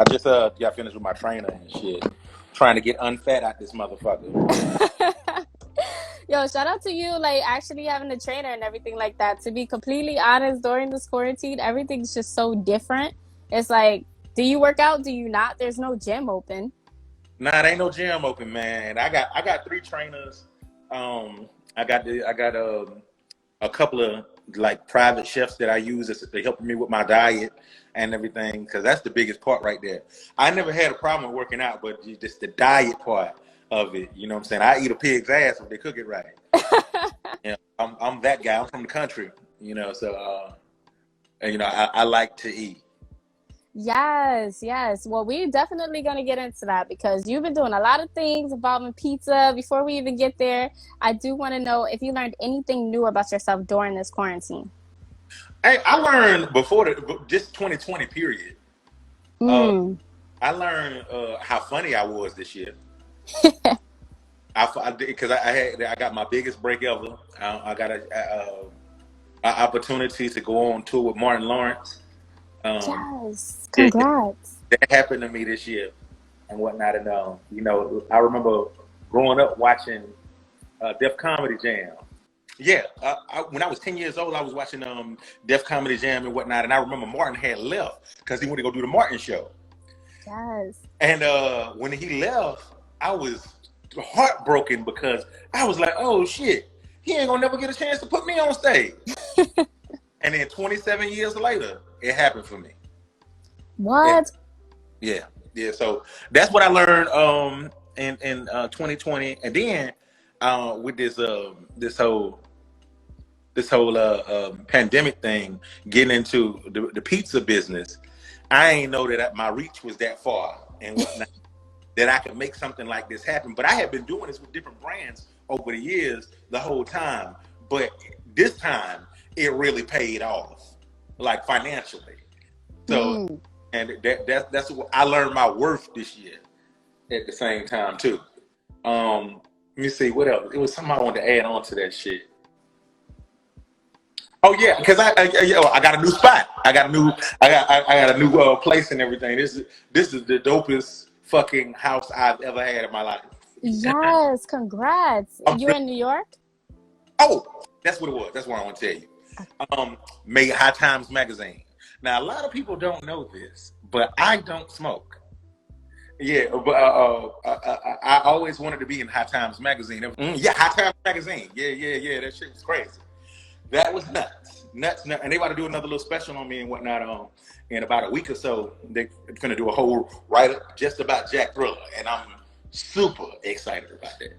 I just got finished with my trainer and shit, trying to get unfat out this motherfucker. Yo, shout out to you, like actually having a trainer and everything like that. To be completely honest, during this quarantine, everything's just so different. It's like, do you work out? Do you not? There's no gym open. Nah, there ain't no gym open, man. I got three trainers. I got a couple of like private chefs that I use to help me with my diet and everything, because that's the biggest part right there. I never had a problem with working out, but just the diet part of it. You know what I'm saying? I eat a pig's ass if they cook it right. I'm that guy. I'm from the country. So I like to eat. Yes, yes. Well, we're definitely going to get into that because you've been doing a lot of things involving pizza. Before we even get there, I do want to know if you learned anything new about yourself during this quarantine. Hey, I learned before just 2020 period. Uh, Mm. I learned how funny I was this year. I did because I got my biggest break ever. I got a opportunity to go on tour with Martin Lawrence. Um, Yes, yeah, congrats. that happened to me this year and whatnot. And I remember growing up watching Def Comedy Jam. Yeah, when I was 10 years old, I was watching Def Comedy Jam and whatnot, and I remember Martin had left because he went to go do the Martin show. Yes. And when he left, I was heartbroken because I was like, "Oh shit, he ain't gonna never get a chance to put me on stage." And then 27 years later, it happened for me. It, What? yeah, yeah. So that's what I learned in 2020, and then with this whole pandemic thing, getting into the pizza business, I ain't know that my reach was that far and whatnot, that I could make something like this happen. But I had been doing this with different brands over the years, the whole time. But this time, it really paid off, like financially. So, Mm. and that's what I learned my worth this year at the same time too. Let me see what else. It was something I wanted to add on to that shit. Oh yeah, because I got a new spot. I got a new place and everything. This is the dopest fucking house I've ever had in my life. Yes, congrats. I'm You're really, in New York? oh, that's what it was. That's what I want to tell you. Made High Times magazine. Now a lot of people don't know this, but I don't smoke. Yeah, but I always wanted to be in High Times magazine. Yeah, High Times magazine. Yeah, yeah, yeah. That shit was crazy. That was nuts. And they about to do another little special on me and whatnot. In about a week or so, they're gonna do a whole write up just about Jack Thriller, and I'm super excited about that.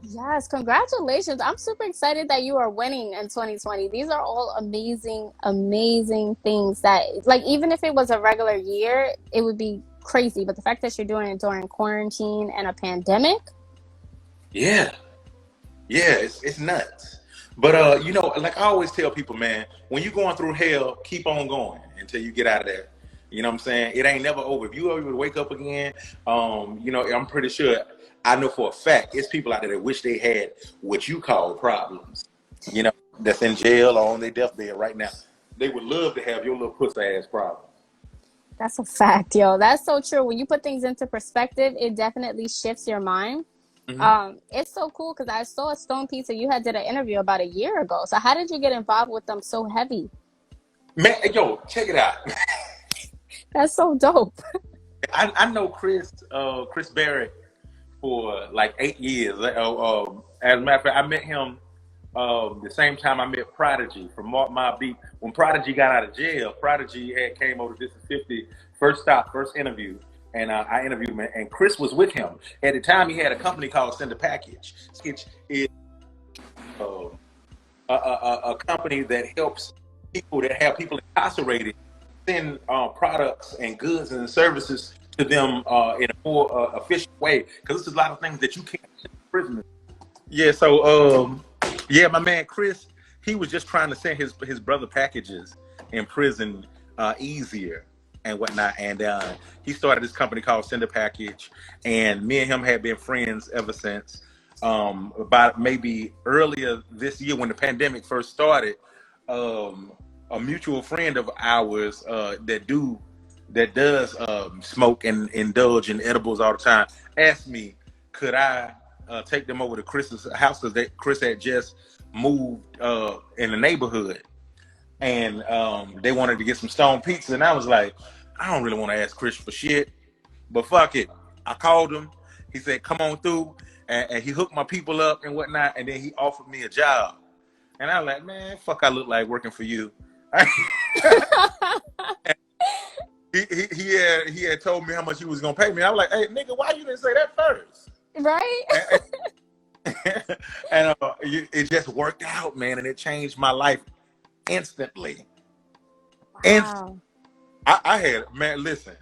Yes, congratulations. I'm super excited that you are winning in 2020. These are all amazing, amazing things that, like, even if it was a regular year, it would be crazy. But the fact that you're doing it during quarantine and a pandemic, Yeah, yeah, it's nuts. But like I always tell people, man, when you're going through hell, keep on going until you get out of there. You know what I'm saying? It ain't never over. If you ever wake up again, I'm pretty sure I know for a fact it's people out there that wish they had what you call problems. You know, that's in jail or on their deathbed right now. They would love to have your little pussy ass problem. that's a fact, yo. That's so true. When you put things into perspective, it definitely shifts your mind. Hmm. It's so cool because I saw a Stone Pizza. You had did an interview about a year ago. So how did you get involved with them so heavy? Man, yo, check it out. That's so dope. I know Chris Barrett for like 8 years. As a matter of fact, I met him the same time I met Prodigy from Mark My Beat. When Prodigy got out of jail, Prodigy had came over to This Is 50, first stop, first interview, and I interviewed him. And Chris was with him. At the time, he had a company called Send a Package. Package is uh, a company that helps people that have people incarcerated send products and goods and services to them in a more efficient way. Because there's a lot of things that you can't send to prisoners. Yeah, so yeah, my man Chris, he was just trying to send his brother packages in prison easier and whatnot, and he started this company called Send a Package, and me and him had been friends ever since. About maybe earlier this year when the pandemic first started, a mutual friend of ours that do that does smoke and indulge in edibles all the time asked me, could I take them over to Chris's house because Chris had just moved in the neighborhood, and they wanted to get some stone pizza, and I was like, I don't really want to ask Chris for shit, but fuck it. I called him. He said, come on through, and he hooked my people up and whatnot, and then he offered me a job, and I was like, man, fuck, I look like working for you. He had told me how much he was gonna pay me. I was like, hey nigga, why you didn't say that first? Right. And it just worked out, man, and it changed my life instantly. Wow. I had, man, listen,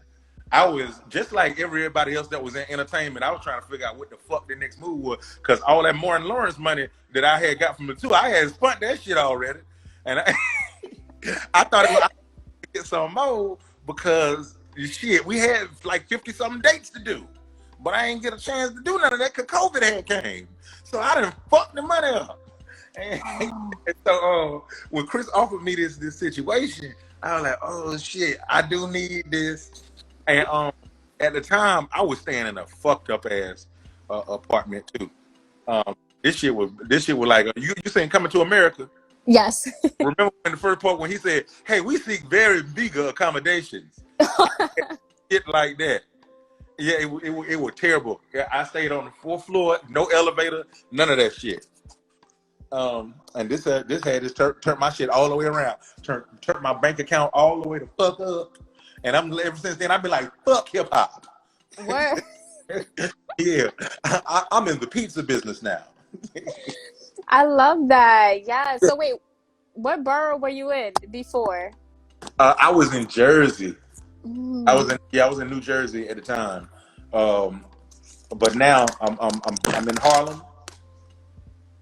I was just like everybody else that was in entertainment. I was trying to figure out what the fuck the next move was, because all that Martin Lawrence money that I had got from the tour, I had spent that shit already, and I thought I would get some more because shit, we had like 50 something dates to do, but I ain't get a chance to do none of that because COVID had came, so I done fucked the money up. And so when Chris offered me this situation, I was like, oh shit, I do need this. And at the time, I was staying in a fucked up ass apartment too. This shit was like, you saying Coming to America? Yes. Remember in the first part when he said, hey, we seek very meager accommodations. Shit like that. Yeah, it was terrible. Yeah, I stayed on the 4th floor, no elevator, none of that shit. And this had turned my shit all the way around, turned my bank account all the way the fuck up. And ever since then I've been like, fuck hip hop. Word. Yeah, I'm in the pizza business now. I love that. Yeah. So wait, what borough were you in before? I was in Jersey. Mm. I was in New Jersey at the time. But now I'm in Harlem,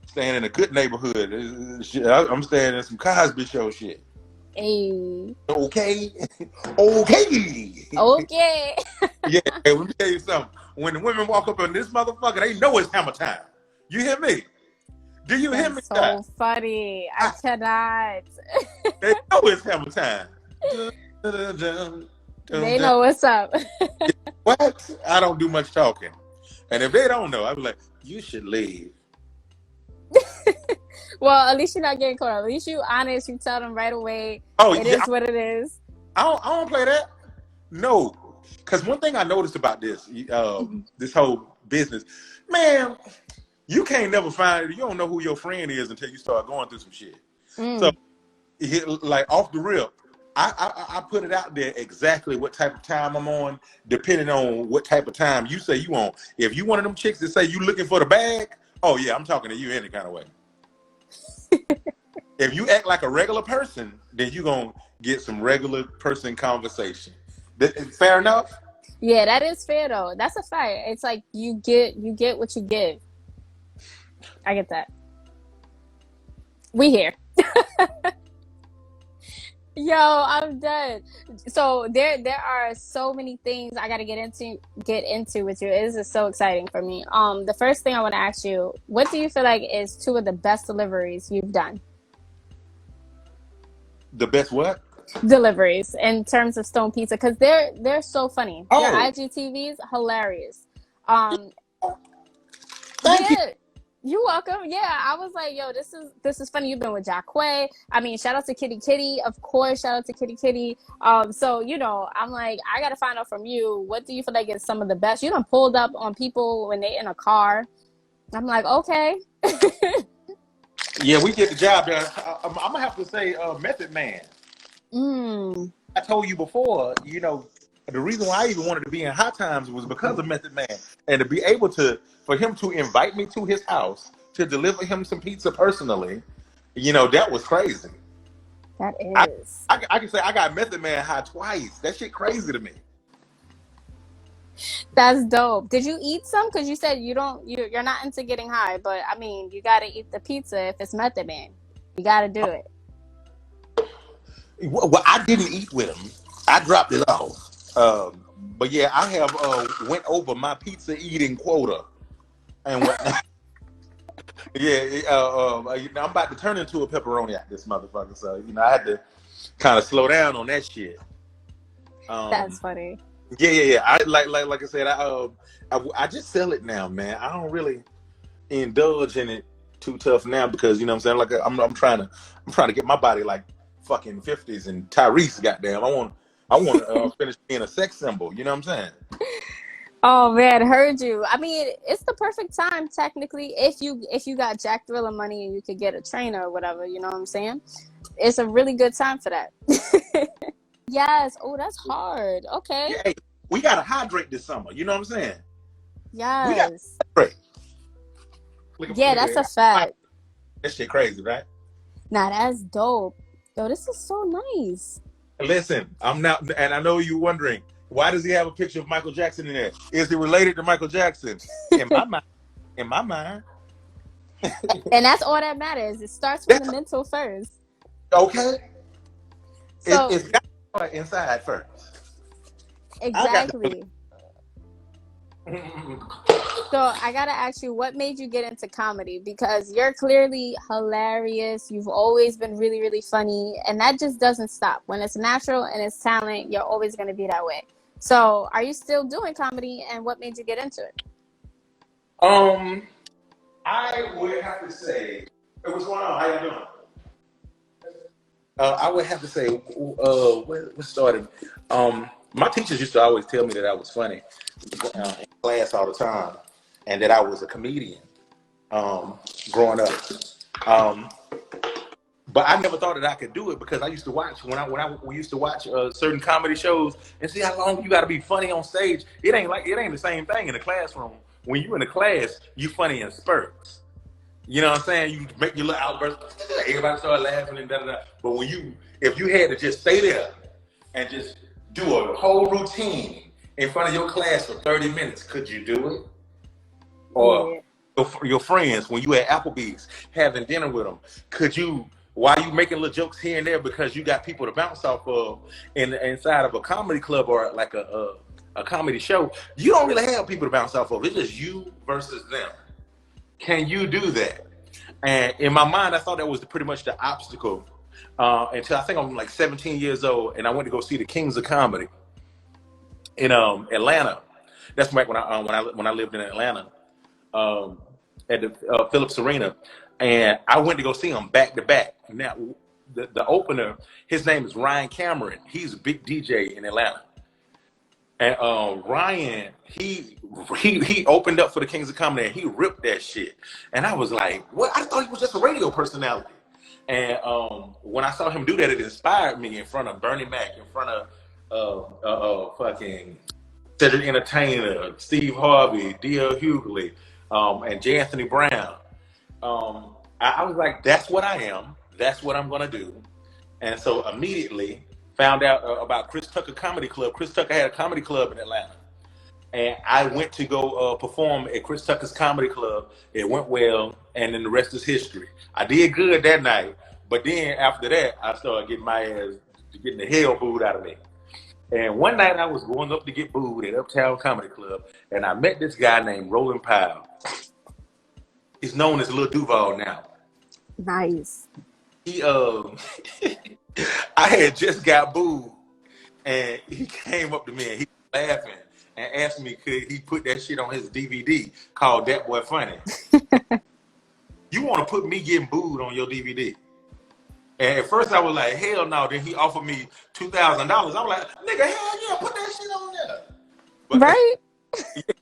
staying in a good neighborhood. I'm staying in some Cosby Show shit. Hey. Okay. Okay. Yeah, hey, let me tell you something. When the women walk up on this motherfucker, they know it's hammer time. You hear me? Do you hear me? So funny. I cannot. They know it's hammer time. They know what's up. What? I don't do much talking. And if they don't know, I'll be like, you should leave. Well, at least you're not getting caught. At least you honest. You tell them right away. Oh, it is what it is. I don't play that. No. Because one thing I noticed about this whole business, man, you can't never find, you don't know who your friend is until you start going through some shit. So, like off the rip, I put it out there exactly what type of time I'm on, depending on what type of time you say you on. If you one of them chicks that say you looking for the bag, oh yeah, I'm talking to you any kind of way. If you act like a regular person, then you gonna get some regular person conversation. Fair enough? Yeah, that is fair though. That's a fact. It's like you get what you give. I get that. We here. Yo, I'm done. So there are so many things I gotta get into with you. This is so exciting for me. The first thing I want to ask you, what do you feel like is 2 of the best deliveries you've done? The best what? Deliveries in terms of Stone Pizza, because they're so funny. Oh. Their IGTVs hilarious. Thank you. You're welcome. Yeah, I was like, yo, this is funny. You've been with Jacquay. I mean, shout out to Kitty Kitty, of course. Shout out to Kitty Kitty. So I'm like, I gotta find out from you. What do you feel like is some of the best? You done pulled up on people when they in a car. I'm like, okay. Yeah, we get the job done. I'm gonna have to say, Method Man. I told you before, the reason why I even wanted to be in Hot Times was because of Method Man, and to be able for him to invite me to his house to deliver him some pizza personally, that was crazy. That is. I can say I got Method Man high twice. That shit crazy to me. That's dope. Did you eat some? Because you said you're not into getting high, but I mean, you gotta eat the pizza if it's Method Man. You gotta do it. Well, I didn't eat with him. I dropped it off. But yeah, I have went over my pizza eating quota, and whatnot. Yeah, I'm about to turn into a pepperoni at this motherfucker. So I had to kind of slow down on that shit. That's Um, funny. yeah. Like I said, I just sell it now, man. I don't really indulge in it too tough now because you know what I'm saying. Like I'm trying to get my body like fucking 50s and Tyrese. Goddamn, I want to finish being a sex symbol. You know what I'm saying? Oh man, heard you. I mean, it's the perfect time technically if you got Jack Thriller money and you could get a trainer or whatever. You know what I'm saying? It's a really good time for that. Yes. Oh, that's hard. Okay. Yeah, hey, we gotta hydrate this summer. You know what I'm saying? We got to Yes. hydrate. Look Yeah, at that's a that. fact. That shit crazy, right? Now that's dope. Yo, this is so nice. Listen, I'm not, and I know you're wondering why does he have a picture of Michael Jackson in there? Is he related to Michael Jackson? In my mind, And that's all that matters. It starts from the that's mental first. okay. So, It's got to start inside first. I got to. exactly. So, I gotta ask you, what made you get into comedy? Because you're clearly hilarious. You've always been really, really funny. And that just doesn't stop. When it's natural and it's talent, you're always gonna be that way. So, are you still doing comedy? And what made you get into it? Um, I would have to say, what's going on? How you doing? I would have to say, what started? My teachers used to always tell me that I was funny in class all the time, and that I was a comedian growing up. Um, but I never thought that I could do it because I used to watch we used to watch certain comedy shows and see how long you got to be funny on stage. It ain't the same thing in the classroom. When you in the class, you funny in spurts. You know what I'm saying? You make your little outburst, everybody start laughing and da da da. But if you had to just stay there and just do a whole routine in front of your class for 30 minutes, could you do it? Or Yeah. your friends, when you at Applebee's having dinner with them, could you, while you making little jokes here and there because you got people to bounce off of inside of a comedy club or like a comedy show, you don't really have people to bounce off of. It's just you versus them. Can you do that? And in my mind, I thought that was pretty much the obstacle until I think I'm like 17 years old, and I went to go see the Kings of Comedy in Atlanta. That's back when I lived in Atlanta um, at the Phillips Arena, and I went to go see them back to back. Now, the opener, his name is Ryan Cameron. He's a big DJ in Atlanta. And Ryan, he opened up for the Kings of Comedy and he ripped that shit. And I was like, what? I thought he was just a radio personality. And when I saw him do that, it inspired me in front of Bernie Mac, in front of fucking Cedric Entertainer, Steve Harvey, D.L. Hughley, and J. Anthony Brown. I was like, that's what I am. That's what I'm going to do. And so immediately found out about Chris Tucker Comedy Club. Chris Tucker had a comedy club in Atlanta. And I went to go perform at Chris Tucker's Comedy Club. It went well, and then the rest is history. I did good that night, but then after that, I started getting the hell booed out of me. And one night I was going up to get booed at Uptown Comedy Club, and I met this guy named Roland Powell. He's known as Lil Duval now. Nice. He I had just got booed, and he came up to me and he was laughing and asked me could he put that shit on his DVD called That Boy Funny. You want to put me getting booed on your DVD? And at first I was like, hell no. Then he offered me $2,000. I was like, nigga, hell yeah, put that shit on there. But Right?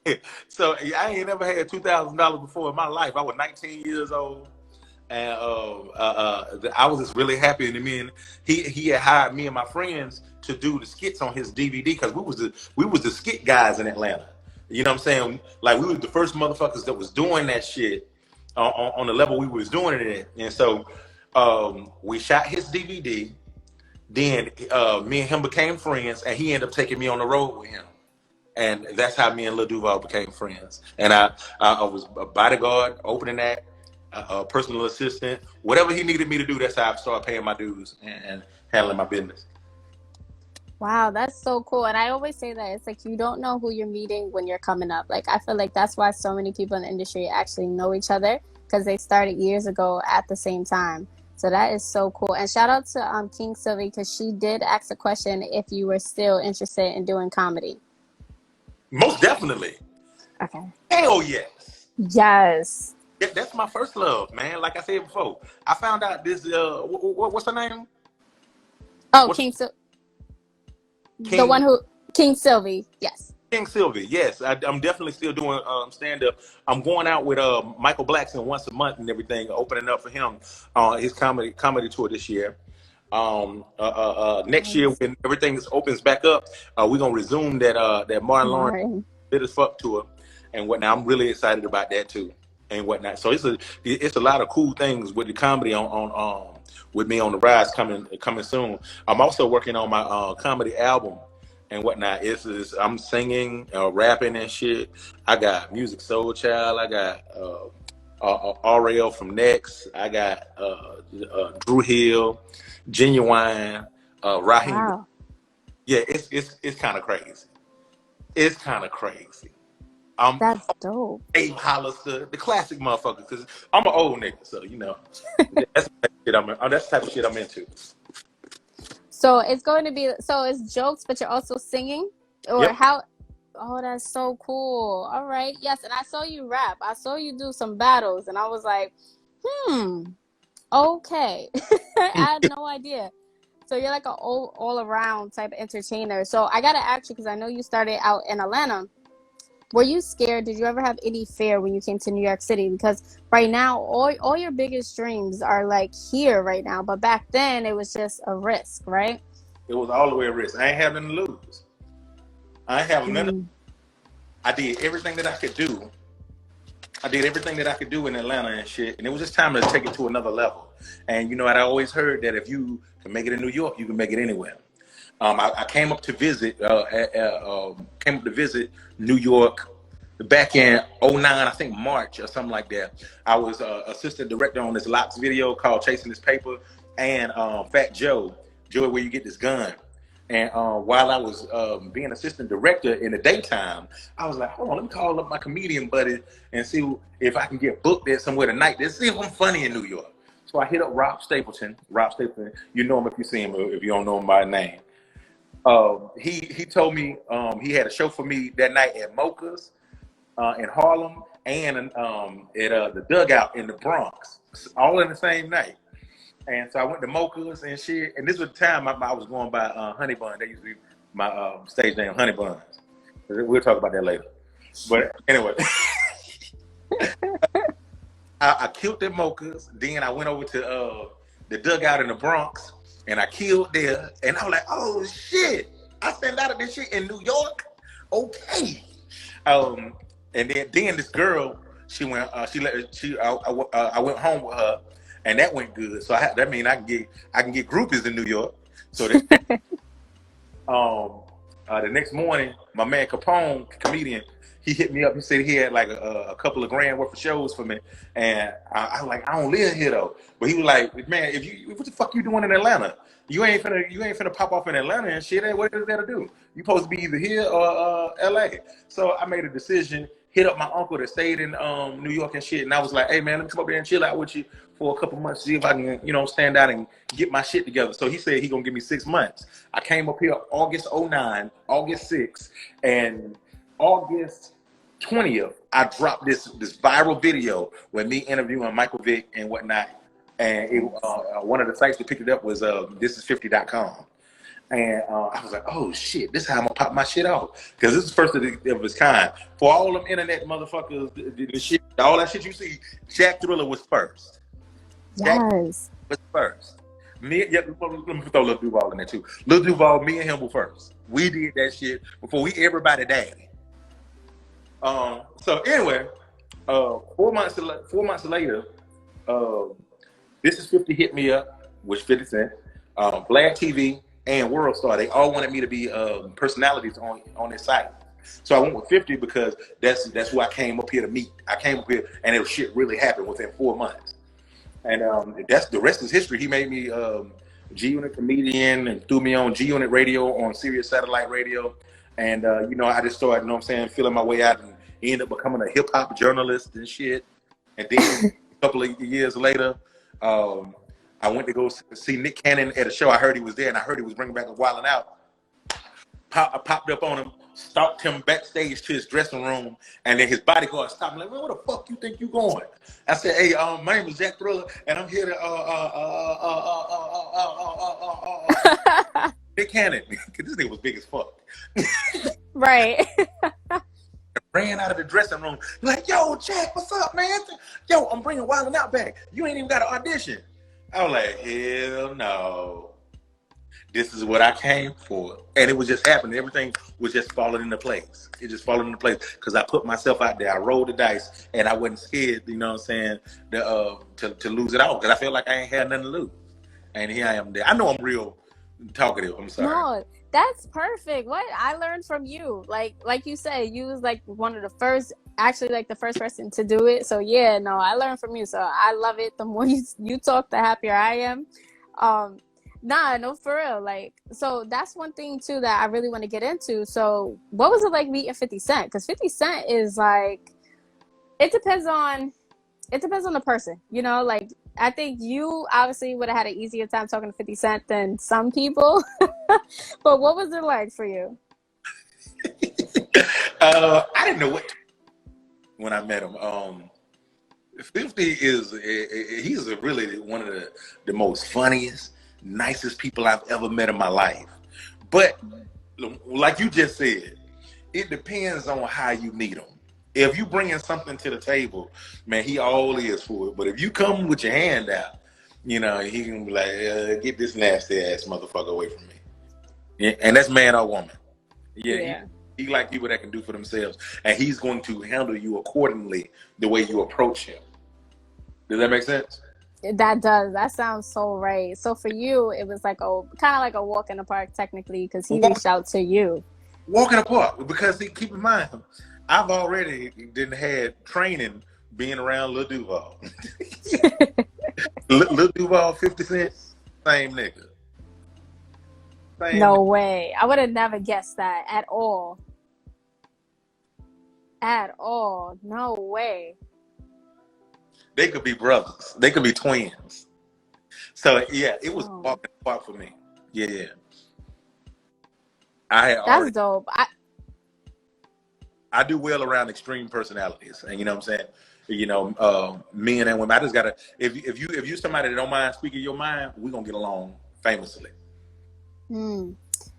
yeah, so I ain't never had $2,000 before in my life. I was 19 years old. And I was just really happy. And then he had hired me and my friends to do the skits on his DVD because we was the skit guys in Atlanta. You know what I'm saying? Like we was the first motherfuckers that was doing that shit on the level we was doing it at. And so we shot his DVD. Then me and him became friends, and he ended up taking me on the road with him. And that's how me and Lil Duval became friends. And I was a bodyguard, opening that, a personal assistant, whatever he needed me to do. That's how I started paying my dues and handling my business. Wow, that's so cool. And I always say that it's like you don't know who you're meeting when you're coming up. Like I feel like that's why so many people in the industry actually know each other because they started years ago at the same time. So that is so cool. And shout out to King Sylvie, because she did ask a question if you were still interested in doing comedy. Most definitely. Okay. Hell yes. Yes. That's my first love, man. Like I said before, I found out this. What's her name? Oh, What's the King one who King Sylvie. Yes. King Sylvie? Yes, I'm definitely still doing stand up. I'm going out with Michael Blackson once a month and everything, opening up for him his comedy tour this year. Next year Nice. when everything opens back up, we're gonna resume that Martin Lawrence Martin. Bit as Fuck tour and whatnot. I'm really excited about that too and whatnot. So it's a lot of cool things with the comedy on with me on the rise coming soon. I'm also working on my comedy album and whatnot. I'm singing, rapping and shit. I got Music Soul Child. I got Ariel from Next. I got Drew Hill, Genuine, Raheem. Wow. Yeah, it's kind of crazy. It's kind of crazy. I'm That's dope. Abe Hollister, the classic motherfucker, because I'm an old nigga, so that's the type of shit I'm into. So it's going to be, so it's jokes, but you're also singing, or Yep. how? Oh, that's so cool. All right. Yes, and I saw you rap. I saw you do some battles, and I was like, okay. I had no idea. So you're like an all around type of entertainer. So I gotta ask you, because I know you started out in Atlanta. Were you scared? Did you ever have any fear when you came to New York City? Because right now, all your biggest dreams are like here right now. But back then, it was just a risk, right? It was all the way a risk. I ain't have nothing to lose. I ain't have nothing. I did everything that I could do. I did everything that I could do in Atlanta and shit, and it was just time to take it to another level. And I always heard that if you can make it in New York, you can make it anywhere. I came up to visit New York back in '09, I think March or something like that. I was assistant director on this Locks video called Chasing This Paper, and Fat Joe, Where You Get This Gun. And while I was being assistant director in the daytime, I was like, hold on, let me call up my comedian buddy and see if I can get booked there somewhere tonight. Let's see if I'm funny in New York. So I hit up Rob Stapleton. You know him if you see him, or if you don't know him by name. He told me he had a show for me that night at Mocha's in Harlem and at the Dugout in the Bronx, all in the same night. And so I went to Mocha's and shit. And this was the time I was going by Honey Bun. They used to be my stage name, Honey Buns. We'll talk about that later. But anyway, I killed at Mocha's. Then I went over to the Dugout in the Bronx, and I killed there. And I was like, oh shit! I sent out of this shit in New York. Okay. And then this girl, she went. I went home with her, and that went good. So that means I can get groupies in New York. So that, the next morning, my man Capone, comedian, he hit me up. He said he had like a couple of grand worth of shows for me, and I was like, I don't live here though. But he was like, man, what the fuck you doing in Atlanta? You ain't finna pop off in Atlanta and shit. What is there to do? You supposed to be either here or L.A. So I made a decision. Hit up my uncle that stayed in New York and shit, and I was like, hey man, let me come up there and chill out with you for a couple months, see if I can stand out and get my shit together. So he said he gonna give me 6 months. I came up here August 09, August 6th, and August 20th, I dropped this viral video with me interviewing Michael Vick and whatnot. And one of the sites that picked it up was thisis50.com. And I was like, oh shit, this is how I'm gonna pop my shit off. Because this is first of its kind. For all them internet motherfuckers, the shit, all that shit you see, Jack Thriller was first. Yes. Was first. Let me throw Lil Duval in there too. Lil Duval, me and him were first. We did that shit before everybody daddy. So anyway, 4 months later, This Is 50 hit me up, which 50 Cent, Vlad TV, and World Star. They all wanted me to be personalities on their site. So I went with 50 because that's who I came up here to meet. I came up here and shit really happened within 4 months. And that's the rest is history. He made me G-Unit comedian and threw me on G-Unit radio on Sirius Satellite Radio. And, I just started, feeling my way out and ended up becoming a hip-hop journalist and shit. And then a couple of years later, I went to go see Nick Cannon at a show. I heard he was there, and I heard he was bringing back a Wild 'N Out. I popped up on him, stalked him backstage to his dressing room, and then his bodyguard stopped me like, "Man, where the fuck you think you going?" I said, "Hey, my name is Jack Thriller, and I'm here to Nick Cannon." This nigga was big as fuck. Right. Ran out of the dressing room like, "Yo, Jack, what's up, man? Yo, I'm bringing Wild 'N Out back. You ain't even got an audition." I was like, "Hell no. This is what I came for." And it was just happening. Everything was just falling into place. It just falling into place because I put myself out there. I rolled the dice, and I wasn't scared, you know what I'm saying, to lose it all because I felt like I ain't had nothing to lose. And here I am there. I know I'm real talkative. I'm sorry. No, that's perfect. What I learned from you, like you said, you was like one of the first, actually like the first person to do it. So yeah, no, I learned from you. So I love it. The more you talk, the happier I am. Nah, no, for real. Like, so that's one thing too that I really want to get into. So what was it like meeting 50 Cent? Because 50 Cent is like, it depends on the person, you know, like I think you obviously would have had an easier time talking to 50 Cent than some people. But what was it like for you? I didn't know what when I met him. 50 is he's really one of the most funniest, nicest people I've ever met in my life. But like you just said, it depends on how you meet him. If you bringing something to the table, man, he all is for it. But if you come with your hand out, you know, he can be like, "Get this nasty ass motherfucker away from me." Yeah, and that's man or woman. Yeah. He like people that can do for themselves, and he's going to handle you accordingly the way you approach him. Does that make sense? That does. That sounds so right. So for you, it was like a kind of like a walk in the park technically because he reached out to you. Walk in the park because keep in mind, I've already didn't had training being around Lil Duval. Lil Duval, 50 Cent, same nigga. No way. I would have never guessed that at all. At all. No way. They could be brothers. They could be twins. So yeah, it was walking the park for me. Yeah. That's dope. I do well around extreme personalities, and you know what I'm saying. You know, men and women. I just gotta. If you somebody that don't mind speaking your mind, we gonna get along famously.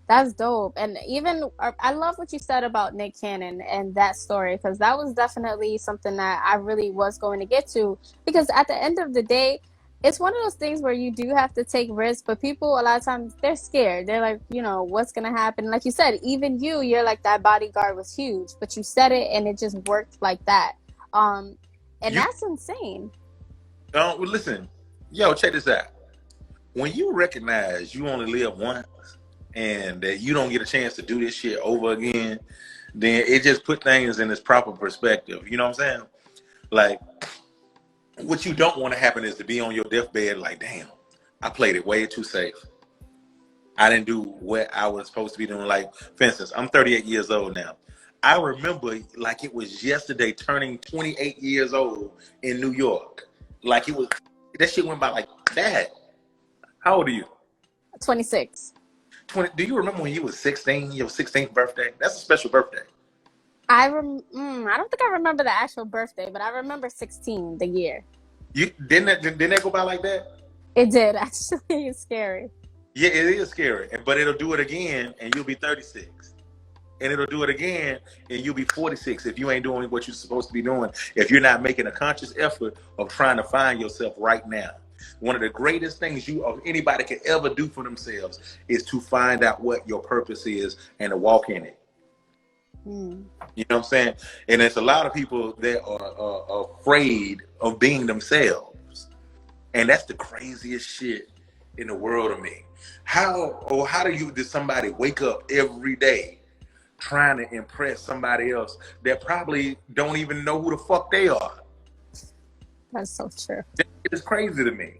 That's dope. And even I love what you said about Nick Cannon and that story because that was definitely something that I really was going to get to because at the end of the day, it's one of those things where you do have to take risks, but people a lot of times they're scared. They're like, you know, what's gonna happen? Like you said, even you're like that bodyguard was huge, but you said it and it just worked like that. And that's insane. Well, listen, yo, check this out. When you recognize you only live once and that you don't get a chance to do this shit over again, then it just put things in its proper perspective. You know what I'm saying? Like, what you don't want to happen is to be on your deathbed like, damn, I played it way too safe. I didn't do what I was supposed to be doing. Like, for instance, I'm 38 years old now. I remember like it was yesterday turning 28 years old in New York. Like it was, that shit went by like that. How old are you? 26. 20. Do you remember when you was 16, your 16th birthday? That's a special birthday. I don't think I remember the actual birthday, but I remember 16, the year. You didn't that go by like that? It did, actually. It's scary. Yeah, it is scary. But it'll do it again and you'll be 36. And it'll do it again and you'll be 46 if you ain't doing what you're supposed to be doing. If you're not making a conscious effort of trying to find yourself right now. One of the greatest things anybody can ever do for themselves is to find out what your purpose is and to walk in it. You know what I'm saying? And there's a lot of people that are afraid of being themselves. And that's the craziest shit in the world to me. How does somebody wake up every day trying to impress somebody else that probably don't even know who the fuck they are? That's so true. It's crazy to me.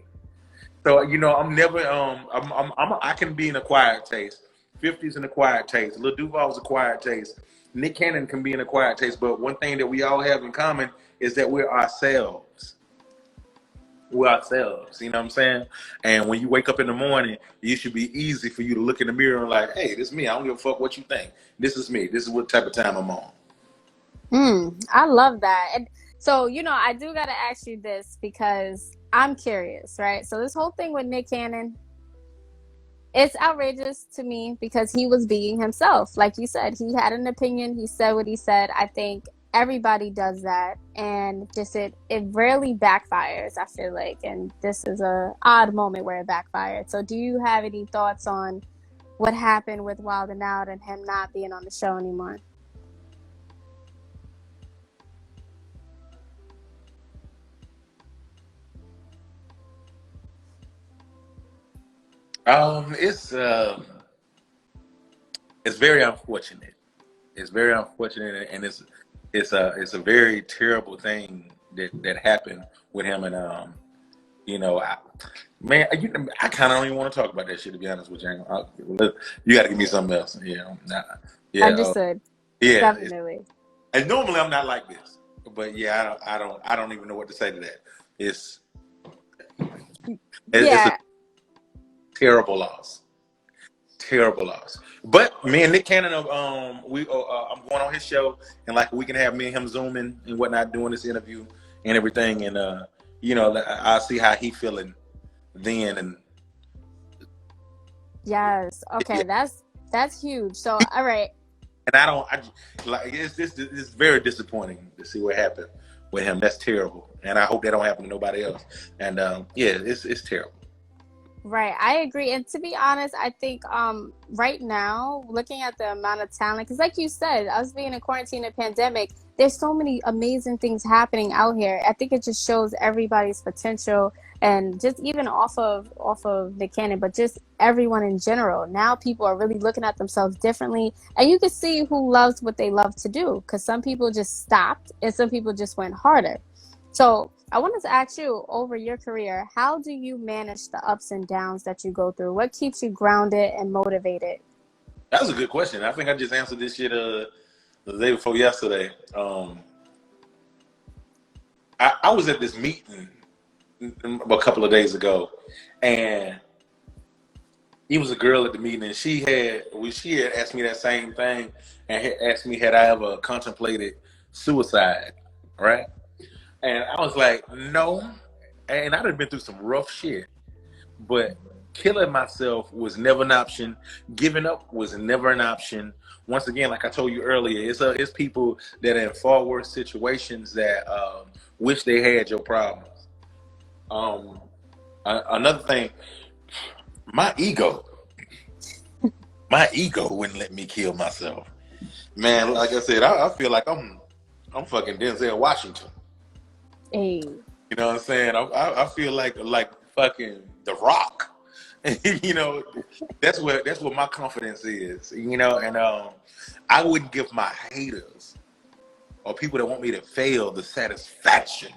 So, you know, I'm never, I can be an acquired taste. 50's an acquired taste. Lil Duval's acquired taste. Nick Cannon can be an acquired taste. But one thing that we all have in common is that we're ourselves. with ourselves. You know what I'm saying? And when you wake up in the morning, it should be easy for you to look in the mirror and like, hey, this is me. I don't give a fuck what you think. This is me. This is what type of time I'm on. I love that. And so, I do got to ask you this because I'm curious, right? So, this whole thing with Nick Cannon, it's outrageous to me because he was being himself. Like you said, he had an opinion, he said what he said. I think everybody does that, and just it rarely backfires, I feel like. And this is a odd moment where it backfired. So, do you have any thoughts on what happened with Wild and Out and him not being on the show anymore? It's very unfortunate. It's very unfortunate, and it's a very terrible thing that happened with him. And you know, I, man, I kind of don't even want to talk about that shit, to be honest with you. You got to give me something else. Yeah, Understood. yeah. Definitely. And normally I'm not like this, but yeah, I don't even know what to say to that. It's it's a Yeah, terrible loss. Terrible loss. But me and Nick Cannon, I'm going on his show, and like we can have me and him zooming and whatnot, doing this interview and everything, and I'll see how he feeling then, and yes. yeah, Okay, that's huge. So, all right. and like it's very disappointing to see what happened with him. That's terrible, and I hope that don't happen to nobody else. And yeah, it's terrible. Right, I agree. And to be honest, I think right now, looking at the amount of talent, because like you said, us being in quarantine and pandemic, there's so many amazing things happening out here. I think it just shows everybody's potential, and just even off of the Cannon, but just everyone in general. Now people are really looking at themselves differently, and you can see who loves what they love to do. Because some people just stopped, and some people just went harder. So I wanted to ask you, over your career, how do you manage the ups and downs that you go through? What keeps you grounded and motivated? That was a good question. I think I just answered this shit the day before yesterday. I was at this meeting a couple of days ago, and it was a girl at the meeting, and she had asked me that same thing, and had asked me had I ever contemplated suicide, right? And I was like, no. And I'd have been through some rough shit, but killing myself was never an option. Giving up was never an option. Once again, like I told you earlier, it's people that are in far worse situations that wish they had your problems. Um, Another thing, my ego, my ego wouldn't let me kill myself. Man, like I said, I feel like I'm fucking Denzel Washington. Hey, You know what I'm saying? I feel like fucking The Rock. you know, that's what my confidence is. And I wouldn't give my haters or people that want me to fail the satisfaction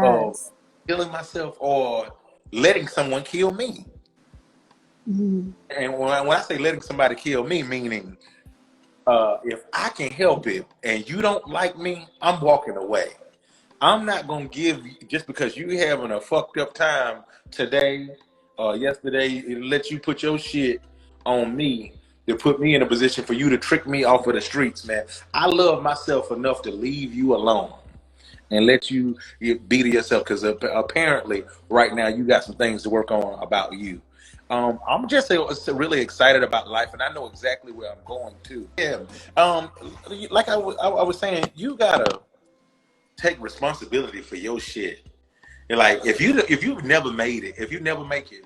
of yes. killing myself or letting someone kill me. Mhm. And when I say letting somebody kill me, meaning if I can help it and you don't like me, I'm walking away. I'm not gonna give just because you having a fucked up time today or yesterday, it let you put your shit on me to put me in a position for you to trick me off of the streets, man. I love myself enough to leave you alone and let you be to yourself because apparently right now you got some things to work on about you. I'm just really excited about life, and I know exactly where I'm going to. Yeah, um, like I was saying, you gotta take responsibility for your shit. And like if you've never made it, if you never make it,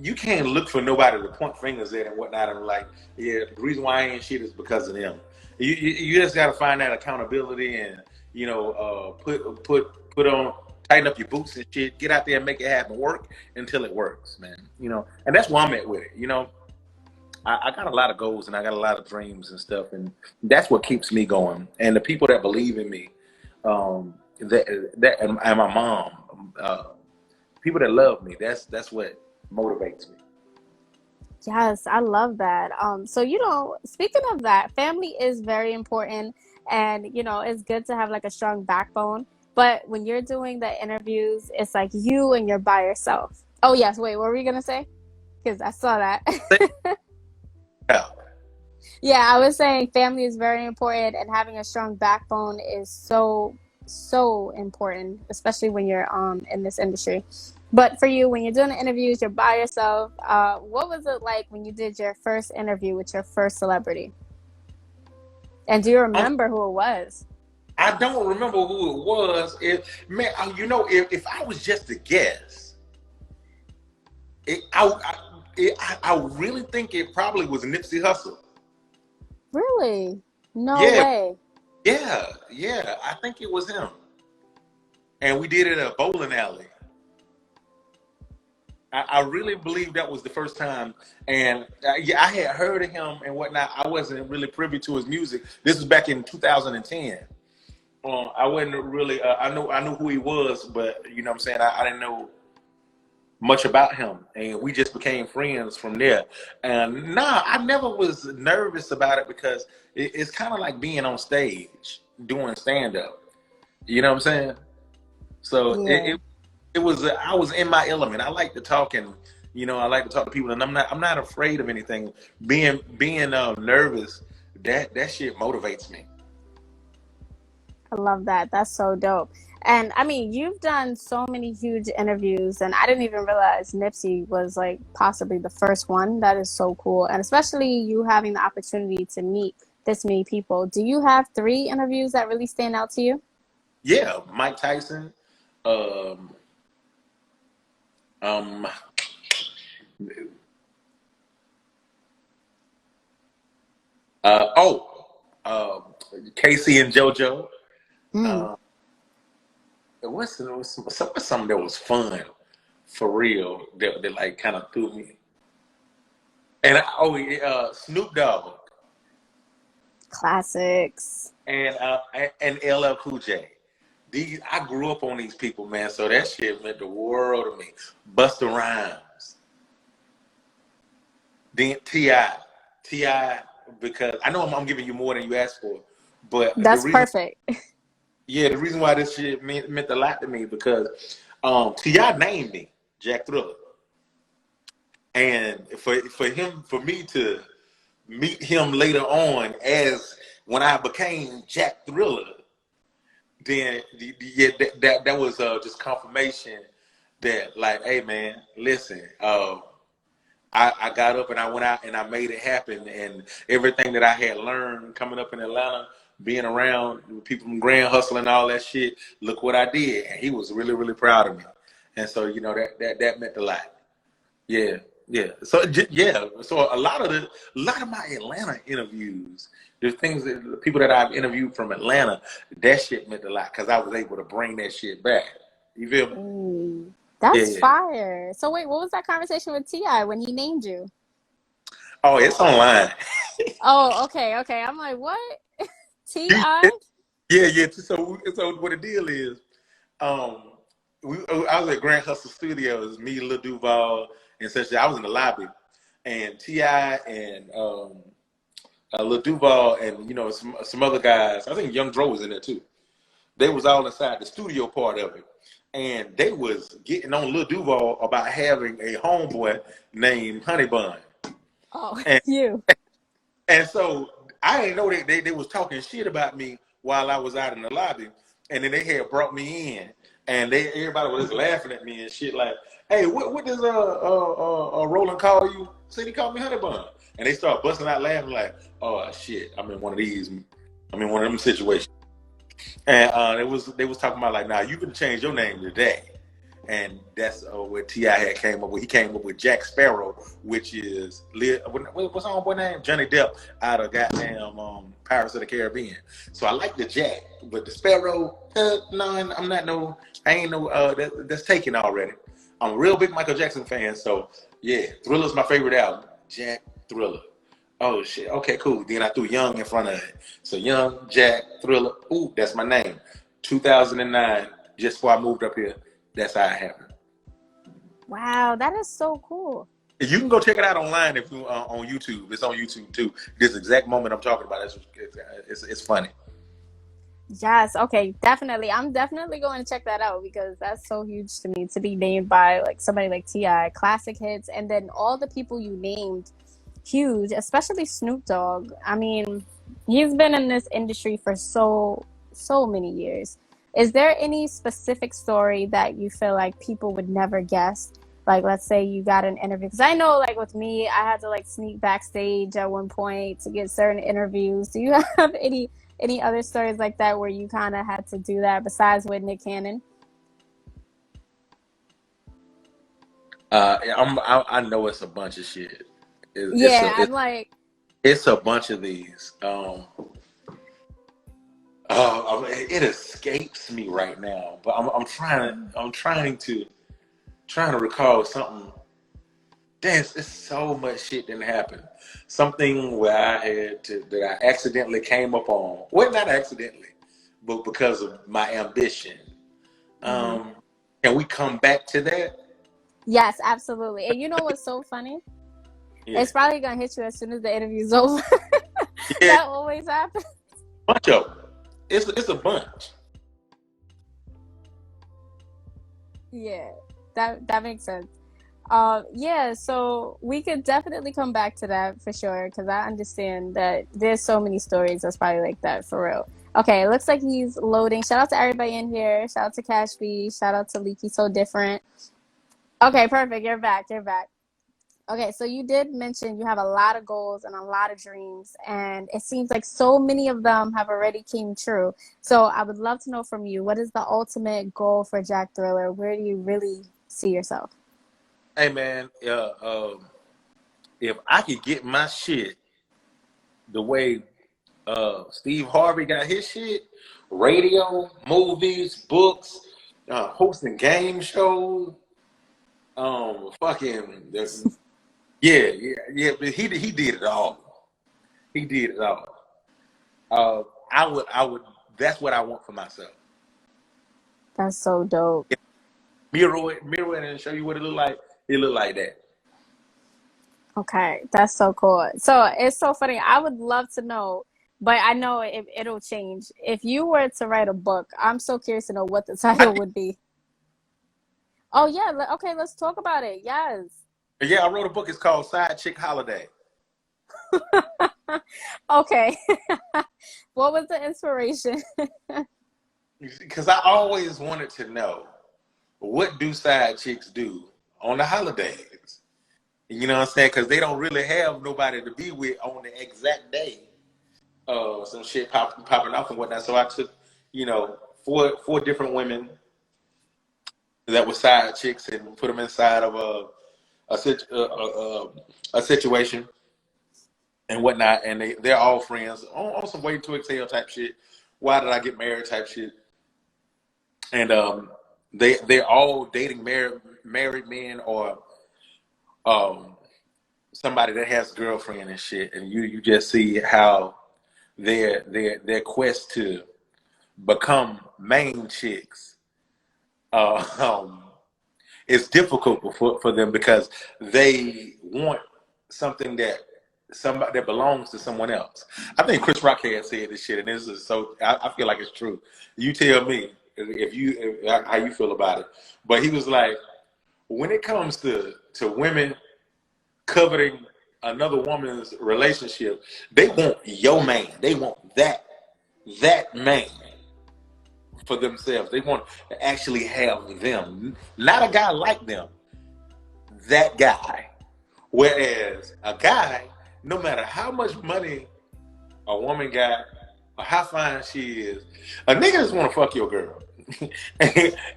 you can't look for nobody to point fingers at and whatnot. And like, yeah, the reason why I ain't shit is because of them. You just got to find that accountability and put on tighten up your boots and shit. Get out there and make it happen. Work until it works, man. And that's where I'm at with it. I got a lot of goals and I got a lot of dreams and stuff, and that's what keeps me going. And the people that believe in me, and my mom, people that love me, that's what motivates me. Yes, I love that. So speaking of that, family is very important, and it's good to have like a strong backbone. But when you're doing the interviews, it's like you and you're by yourself. Oh yes, wait, what were you gonna say? Because I saw that. Yeah. Yeah, I was saying family is very important, and having a strong backbone is so important, especially when you're in this industry. But for you, when you're doing the interviews, you're by yourself. What was it like when you did your first interview with your first celebrity? And do you Um, remember who it was? I don't remember who it was. Man, if I was just to guess, I really think it probably was Nipsey Hussle. Really? No Yeah, way. yeah. I think it was him, and we did it at a bowling alley. I really believe that was the first time, and yeah, I had heard of him and whatnot. I wasn't really privy to his music. This was back in 2010. I wasn't really. I knew who he was, but you know what I'm saying. I didn't know much about him, and we just became friends from there. And nah, I never was nervous about it because it's kind of like being on stage doing stand up. You know what I'm saying? So Yeah. it was I was in my element. I like to talk and I like to talk to people, and I'm not afraid of anything. Being nervous, that shit motivates me. I love that. That's so dope. And I mean, you've done so many huge interviews, and I didn't even realize Nipsey was like possibly the first one. That is so cool. And especially you having the opportunity to meet this many people. Do you have three interviews that really stand out to you? Yeah, Mike Tyson. Um, um, oh, Casey and JoJo. Mm, Uh, what's something that was fun for real that like kind of threw me. And Snoop Dogg classics. and LL Cool J. These I grew up on these people, man. So that shit meant the world to me. Busta Rhymes, then Ti, because I know I'm giving you more than you asked for, but That's perfect. the reason why this shit meant a lot to me because Ti named me Jack Thriller, and for me to meet him later on as when I became Jack Thriller, then yeah, that was just confirmation that like, hey man, listen, I got up and I went out and I made it happen, and everything that I had learned coming up in Atlanta, being around people from Grand Hustle and all that shit, look what I did, and he was really really proud of me, and so that meant a lot. Yeah, yeah. So yeah, so a lot of my Atlanta interviews, there's things that the people that I've interviewed from Atlanta, that shit meant a lot because I was able to bring that shit back. You feel me? Mm, Yeah, that's yeah. fire. So wait, what was that conversation with Ti when he named you? Oh, it's online. Oh, okay, okay. I'm like, what? Ti? Yeah. So what the deal is, um, I was at Grand Hustle Studios, me, Lil Duval, and such. I was in the lobby, and Ti and Lil Duval and some other guys. I think Young Dro was in there too. They was all inside the studio part of it, and they was getting on Lil Duval about having a homeboy named Honey Bun, Oh, and you. and so I didn't know they was talking shit about me while I was out in the lobby, and then they had brought me in, and everybody was laughing at me and shit like, "Hey, what does Roland call you?" Said he called me Honey Bun, and they start busting out laughing like, "Oh shit, I'm in one of these. I'm in one of them situations." And they was talking about like, "Nah, you can change your name today." And that's what Ti had came up with. He came up with Jack Sparrow, which is what's our boy name? Johnny Depp out of goddamn Pirates of the Caribbean. So I like the Jack, but the Sparrow, no, I'm not no. I ain't no. That's taken already. I'm a real big Michael Jackson fan, so yeah, Thriller's my favorite album. Jack Thriller. Oh shit. Okay, cool. Then I threw Young in front of it. So Young, Jack, Thriller. Ooh, that's my name. 2009, just before I moved up here. That's how it happened. Wow, that is so cool. You can go check it out online if you on YouTube. It's on YouTube too. This exact moment I'm talking about. It's funny. Yes, okay, definitely. I'm definitely going to check that out because that's so huge to me to be named by like somebody like T.I. Classic hits, and then all the people you named, huge, especially Snoop Dogg. I mean, he's been in this industry for so many years. Is there any specific story that you feel like people would never guess? Like, let's say you got an interview, because I know, like with me, I had to like sneak backstage at one point to get certain interviews. Do you have any other stories like that where you kind of had to do that besides with Nick Cannon? I know it's a bunch of shit. It's Yeah, a I'm like, it's a bunch of these. It escapes me right now, but I'm trying to recall something. There's it's so much shit didn't happen. Something where I had to that I accidentally came up on. Well, not accidentally, but because of my ambition. mhm. Um, can we come back to that? Yes, absolutely. And you know what's so funny? Yeah, It's probably gonna hit you as soon as the interview's over. yeah, That always happens. bunch of them. It's a bunch. Yeah, that makes sense. Yeah, so we could definitely come back to that for sure because I understand that there's so many stories that's probably like that for real. Okay, it looks like he's loading. Shout out to everybody in here. Shout out to Cash B. Shout out to Leaky So Different. Okay, perfect. You're back. You're back. Okay, so you did mention you have a lot of goals and a lot of dreams, and it seems like so many of them have already came true. So I would love to know from you, what is the ultimate goal for Jack Thriller? Where do you really see yourself? Hey man, if I could get my shit the way Steve Harvey got his shit, radio, movies, books, hosting game shows, fucking yeah. But he did it all. He did it all. I would. That's what I want for myself. That's so dope. Mirror it and show you what it look like. It look like that. Okay, that's so cool. So it's so funny. I would love to know, but I know it'll change. If you were to write a book, I'm so curious to know what the I title would be. Oh yeah, okay, let's talk about it. Yes. Yeah, I wrote a book. It's called Side Chick Holiday. Okay. What was the inspiration? Because I always wanted to know what do side chicks do on the holidays. You know what I'm saying? Because they don't really have nobody to be with on the exact day. Some shit popping off and whatnot. So I took, four different women that were side chicks and put them inside of a situation and whatnot. And they're all friends on some way to exhale type shit. Why did I get married type shit? And they're all dating married men or um somebody that has a girlfriend and shit, and you just see how their quest to become main chicks uh, um, is difficult for them because they want something that belongs to someone else. I think Chris Rock had said this shit, and this is so. I feel like it's true. You tell me how you feel about it. But he was like, when it comes to women coveting another woman's relationship, they want your man. They want that man for themselves. They want to actually have them, not a guy like them. That guy. Whereas a guy, no matter how much money a woman got or how fine she is, a nigga just want to fuck your girl.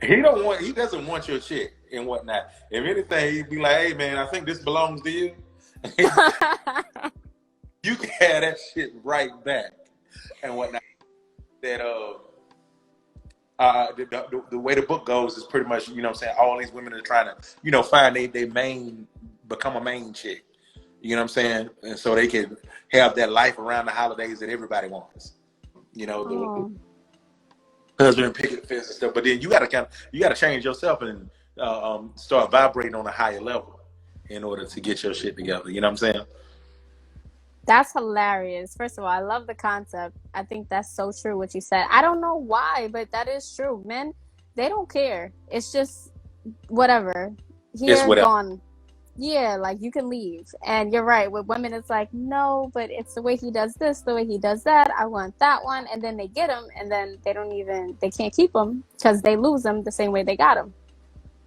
He doesn't want your chick and whatnot. If anything, he'd be like, hey man, I think this belongs to you. You can have that shit right back and whatnot. That the way the book goes is pretty much, you know what I'm saying, all these women are trying to, find they main, become a main chick. You know what I'm saying? And so they can have that life around the holidays that everybody wants. The Oh, husband and picket fence and stuff. But then you gotta change yourself and start vibrating on a higher level in order to get your shit together. You know what I'm saying? That's hilarious. First of all, I love the concept. I think that's so true what you said. I don't know why, but that is true. Men, they don't care. It's just whatever. It's Here, whatever. gone. Yeah, like you can leave. And you're right. With women, it's like, no, but it's the way he does this, the way he does that. I want that one. And then they get him, and then they can't keep him because they lose him the same way they got him.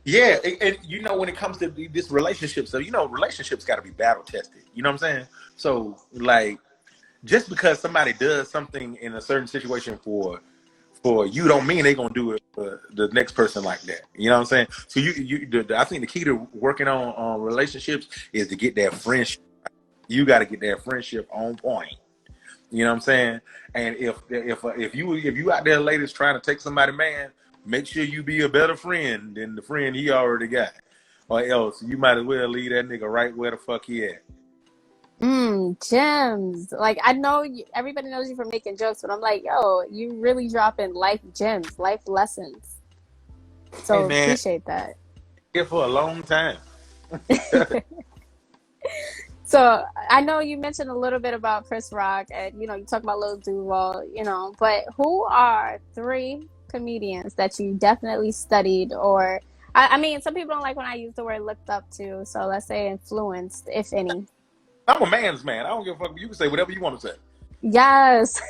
Yeah, and you know when it comes to this relationship, so you know relationships got to be battle tested. You know what I'm saying? So like, just because somebody does something in a certain situation for you, don't mean they're gonna do it for the next person like that. You know what I'm saying? So I think the key to working on relationships is to get that friendship. You got to get that friendship on point. You know what I'm saying? And if you out there, ladies, trying to take somebody man, make sure you be a better friend than the friend he already got, or else you might as well leave that nigga right where the fuck he at. Gems. Like I know everybody knows you for making jokes, but I'm like, yo, you really dropping life gems, life lessons. Hey So man, appreciate that. here for a long time. So I know you mentioned a little bit about Chris Rock, and you talk about Lil Duval, but who are three comedians that you definitely studied, or I mean, some people don't like when I use the word looked up to, so let's say influenced, if any. I'm a man's man. I don't give a fuck. You can say whatever you want to say. Yes.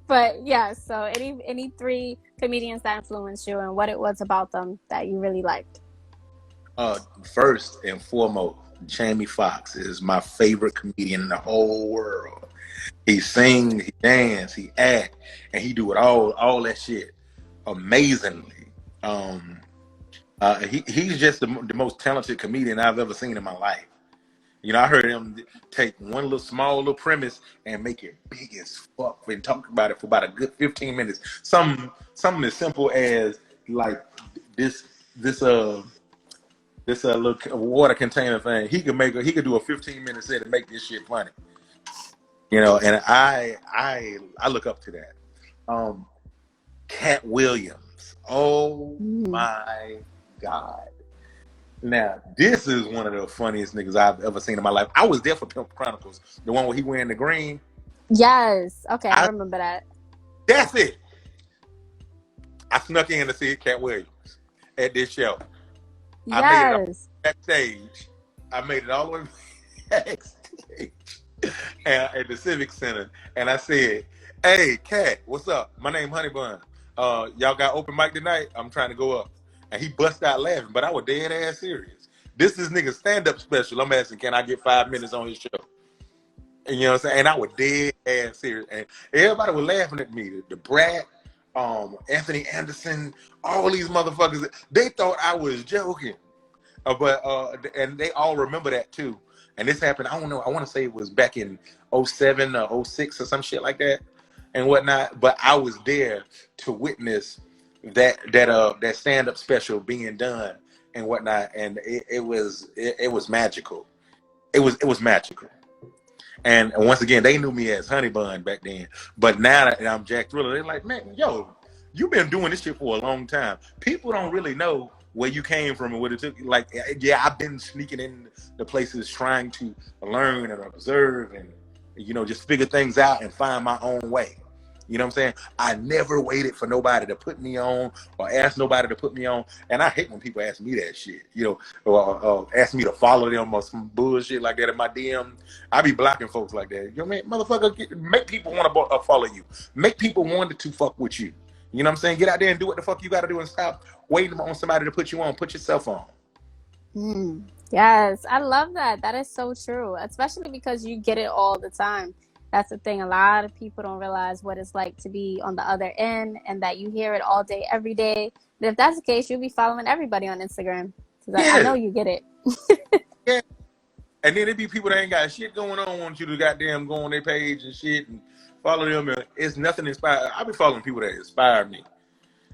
But yeah, so any three comedians that influenced you and what it was about them that you really liked. First and foremost, Jamie Foxx is my favorite comedian in the whole world. He sing, he dance, he act, and he do it all that shit amazingly. He's just the most talented comedian I've ever seen in my life. You know, I heard him take one little small little premise and make it big as fuck and talk about it for about a good 15 minutes. Something as simple as like this this uh this little water container thing. He could do a 15-minute set and make this shit funny. You know, and I look up to that. Um, Cat Williams. Oh Mm. my God. Now, this is one of the funniest niggas I've ever seen in my life. I was there for Pimp Chronicles, the one where he wearing the green. Yes. Okay, I I remember that. That's it. I snuck in to see Cat Williams at this show. I made it all Yes. backstage. I made it all the way backstage at the Civic Center, and I said, "Hey, Cat, what's up? My name Honey Bun. Y'all got open mic tonight? I'm trying to go up." And he bust out laughing, but I was dead ass serious. This is nigga stand up special. I'm asking, can I get 5 minutes on his show? And you know what I'm saying? And I was dead ass serious, and everybody was laughing at me. The Brat, Anthony Anderson, all these motherfuckers. They thought I was joking. And they all remember that too. And this happened, I don't know, I want to say it was back in '07 or '06 or some shit like that and whatnot. But I was there to witness that stand-up special being done and whatnot. And it was magical. It was magical. And once again, they knew me as Honey Bun back then. But now that I'm Jack Thriller, they're like, man, yo, you've been doing this shit for a long time. People don't really know where you came from and what it took. Like, yeah, I've been sneaking in the places trying to learn and observe and, just figure things out and find my own way. You know what I'm saying? I never waited for nobody to put me on or ask nobody to put me on. And I hate when people ask me that shit, or ask me to follow them or some bullshit like that in my DM. I be blocking folks like that. Man, motherfucker, make people want to follow you. Make people want to fuck with you. You know what I'm saying? Get out there and do what the fuck you got to do and stop waiting on somebody to put you on. Put yourself on. Yes, I love that. That is so true, especially because you get it all the time. That's the thing. A lot of people don't realize what it's like to be on the other end and that you hear it all day, every day. And if that's the case, you'll be following everybody on Instagram. Because I know Yeah. you get it. Yeah. And then it be people that ain't got shit going on, want you to goddamn go on their page and shit and follow them. And it's nothing inspired. I be following people that inspire me.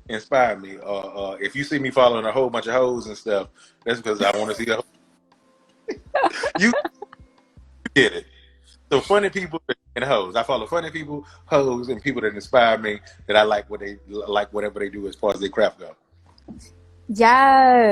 If you see me following a whole bunch of hoes and stuff, that's because I want to see the you get it. So funny people and hoes. I follow funny people, hoes, and people that inspire me that I like what they like whatever they do as far as their craft go. Yes.